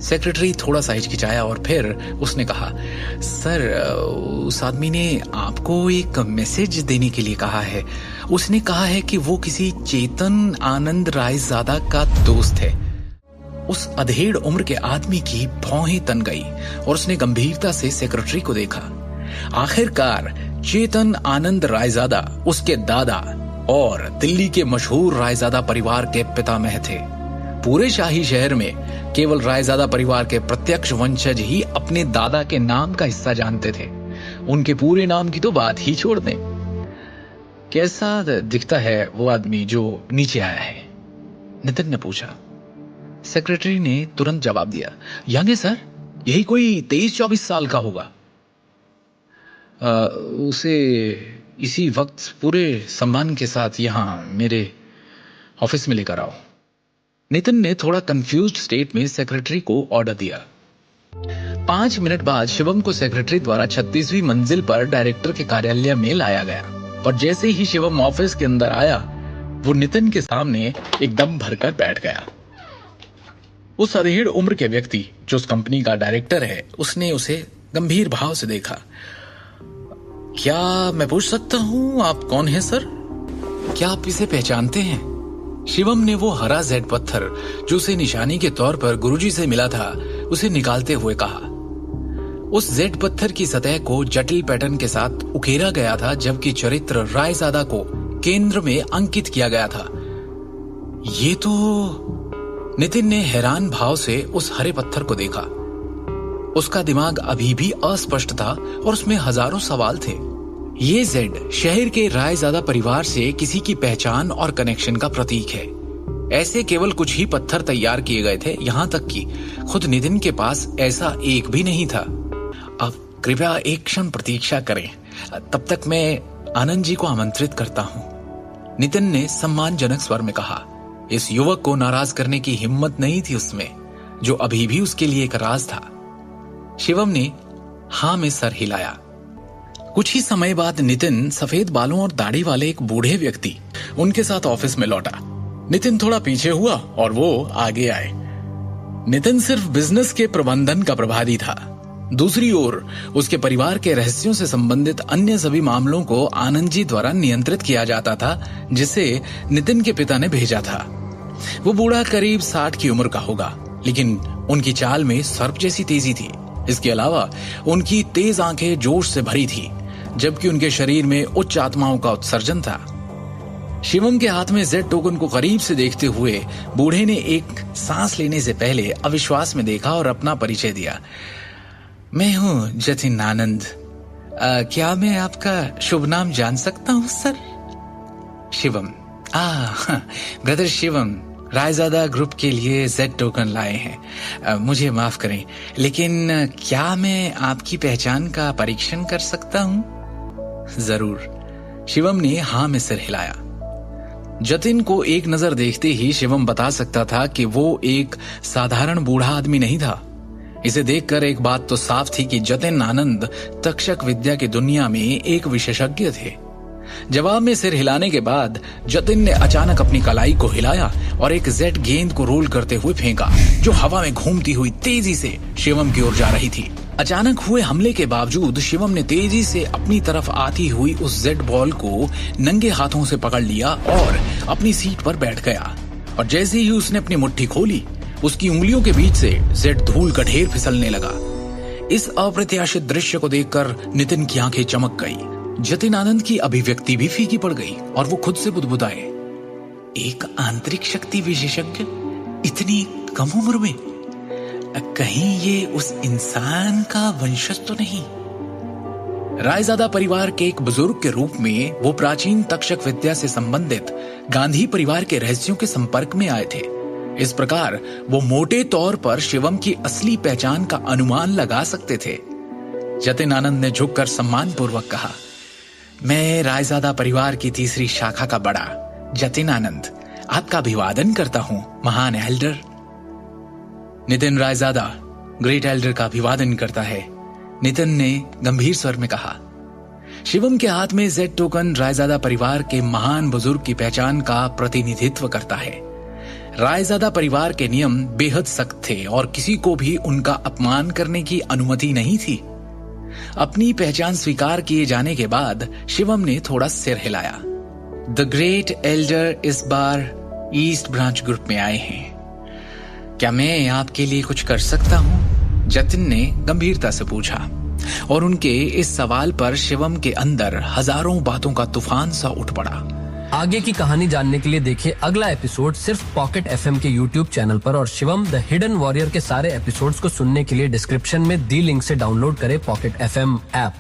Secretary थोड़ा सा हिचकिचाया और फिर उसने कहा, सर उस आदमी ने आपको एक मैसेज देने के लिए कहा है। उसने कहा है कि वो किसी चेतन आनंद रायजादा का दोस्त है। उस अधेड़ उम्र के आदमी की भौहें तन गई और उसने गंभीरता से सेक्रेटरी को देखा। आखिरकार चेतन आनंद रायजादा उसके दादा और दिल्ली के मशहूर रायजादा परिवार के पितामह थे। पूरे शाही शहर में केवल रायजादा परिवार के प्रत्यक्ष वंशज ही अपने दादा के नाम का हिस्सा जानते थे। उनके पूरे नाम की तो बात ही छोड़ दें। कैसा दिखता है वो आदमी जो नीचे आया है? नितिन ने पूछा। सेक्रेटरी ने तुरंत जवाब दिया, यंग है सर, यही कोई 23-24 साल का होगा। उसे इसी वक्त पूरे सम्मान के साथ यहां मेरे ऑफिस में लेकर आओ। नितिन ने थोड़ा कंफ्यूज्ड स्टेट में सेक्रेटरी को ऑर्डर दिया। 5 मिनट बाद शिवम को सेक्रेटरी द्वारा 36वीं मंजिल पर डायरेक्टर के कार्यालय में लाया गया और जैसे ही शिवम ऑफिस के अंदर आया वो नितिन के सामने एकदम भरकर बैठ गया। उस अधेड़ उम्र के व्यक्ति जो उस कंपनी का डायरेक्टर है, उसने उसे गंभीर भाव से देखा। क्या मैं पूछ सकता हूं आप कौन हैं सर? क्या आप इसे पहचानते हैं? शिवम ने वो हरा जेड पत्थर जो उसे निशानी के तौर पर गुरुजी से मिला था उसे निकालते हुए कहा। उस जेड पत्थर की सतह को जटिल पैटर्न के साथ उकेरा गया था, जबकि चरित्र रायजादा को केंद्र में अंकित किया गया था। ये तो... नितिन ने हैरान भाव से उस हरे पत्थर को देखा। उसका दिमाग अभी भी अस्पष्ट था और उसमें हजारों सवाल थे। ये जेड शहर के रायजादा परिवार से किसी की पहचान और कनेक्शन का प्रतीक है। ऐसे केवल कुछ ही पत्थर तैयार किए गए थे, यहां तक कि खुद नितिन के पास ऐसा एक भी नहीं था। अब कृपया एक क्षण प्रतीक्षा करें, तब तक मैं आनंद जी को आमंत्रित करता हूं, नितिन ने सम्मानजनक स्वर में कहा। इस युवक को नाराज करने की हिम्मत नहीं थी उसमें, जो अभी भी उसके लिए एक राज था। शिवम ने हां में सर हिलाया। कुछ ही समय बाद नितिन सफेद बालों और दाढ़ी वाले एक बूढ़े व्यक्ति उनके साथ ऑफिस में लौटा। नितिन थोड़ा पीछे हुआ और वो आगे आए। नितिन सिर्फ बिजनेस के प्रबंधन का प्रभारी था। दूसरी ओर उसके परिवार के रहस्यों से संबंधित अन्य सभी मामलों को आनंद जी द्वारा नियंत्रित किया जाता था, जिसे नितिन के पिता ने भेजा था। वो बूढ़ा करीब 60 की उम्र का होगा, लेकिन उनकी चाल में सर्प जैसी तेजी थी। इसके अलावा उनकी तेज आंखें जोश से भरी थी, जबकि उनके शरीर में उच्च आत्माओं का उत्सर्जन था। शिवम के हाथ में जेड टोकन को करीब से देखते हुए बूढ़े ने एक सांस लेने से पहले अविश्वास में देखा और अपना परिचय दिया। मैं हूं जतिन आनंद। क्या मैं आपका शुभ नाम जान सकता हूं sir? Shivam. Brother Shivam Raizada group के लिए जेड टोकन लाए हैं। मुझे माफ करें, लेकिन क्या मैं आपकी पहचान का परीक्षण कर सकता हूं? जरूर। शिवम ने हां में सिर हिलाया। जतिन को एक नजर देखते ही शिवम बता सकता था कि वो एक साधारण बूढ़ा आदमी नहीं था। इसे देखकर एक बात तो साफ थी कि जतिन आनंद तक्षक विद्या की दुनिया में एक विशेषज्ञ थे। जवाब में सिर हिलाने के बाद जतिन ने अचानक अपनी कलाई को हिलाया और एक जेड गेंद को रोल करते हुए फेंका, जो हवा में घूमती हुई तेजी से शिवम की ओर जा रही थी। अचानक हुए हमले के बावजूद शिवम ने तेजी से अपनी तरफ आती हुई उस जेड बॉल को नंगे हाथों से पकड़ लिया और अपनी सीट पर बैठ गया। और जैसे ही उसने अपनी मुट्ठी खोली, उसकी उंगलियों के बीच से जेड धूल का ढेर फिसलने लगा। इस अप्रत्याशित दृश्य को देखकर नितिन की आंखें चमक गई। जतिन आनंद की अभिव्यक्ति भी फीकी पड़ गई और वो खुद से बुदबुदाए, एक आंतरिक शक्ति विशेषज्ञ इतनी कम उम्र में? कहीं ये उस इंसान का वंशज तो नहीं? रायजादा परिवार के एक बुजुर्ग के रूप में वो प्राचीन तक्षक विद्या से संबंधित गांधी परिवार के रहस्यों के संपर्क में आए थे। इस प्रकार वो मोटे तौर पर शिवम की असली पहचान का अनुमान लगा सकते थे। जतिन आनंद ने झुककर सम्मानपूर्वक कहा, मैं रायजादा परिवार की तीसरी शाखा का बड़ा जतिन आनंद आपका अभिवादन करता हूं, महान Elder. Nitin Raizada great Elder का अभिवादन करता है, नितिन ने गंभीर स्वर में कहा। शिवम के हाथ में जेड टोकन रायजादा परिवार के महान बुजुर्ग की पहचान का प्रतिनिधित्व करता है। रायजादा परिवार के नियम बेहद सख्त थे और किसी को भी उनका अपमान करने की अनुमति नहीं थी। अपनी पहचान स्वीकार किए जाने के बाद शिवम ने थोड़ा सिर हिलाया। द ग्रेट एल्डर इस बार ईस्ट ब्रांच ग्रुप में आए हैं। क्या मैं आपके लिए कुछ कर सकता हूं? जतिन ने गंभीरता से पूछा और उनके इस सवाल पर शिवम के अंदर हजारों बातों का तूफान सा उठ पड़ा। आगे की कहानी जानने के लिए देखिए अगला एपिसोड सिर्फ पॉकेट एफएम के यूट्यूब चैनल पर और शिवम द हिडन वॉरियर के सारे एपिसोड्स को सुनने के लिए डिस्क्रिप्शन में दी लिंक से डाउनलोड करें पॉकेट एफएम ऐप।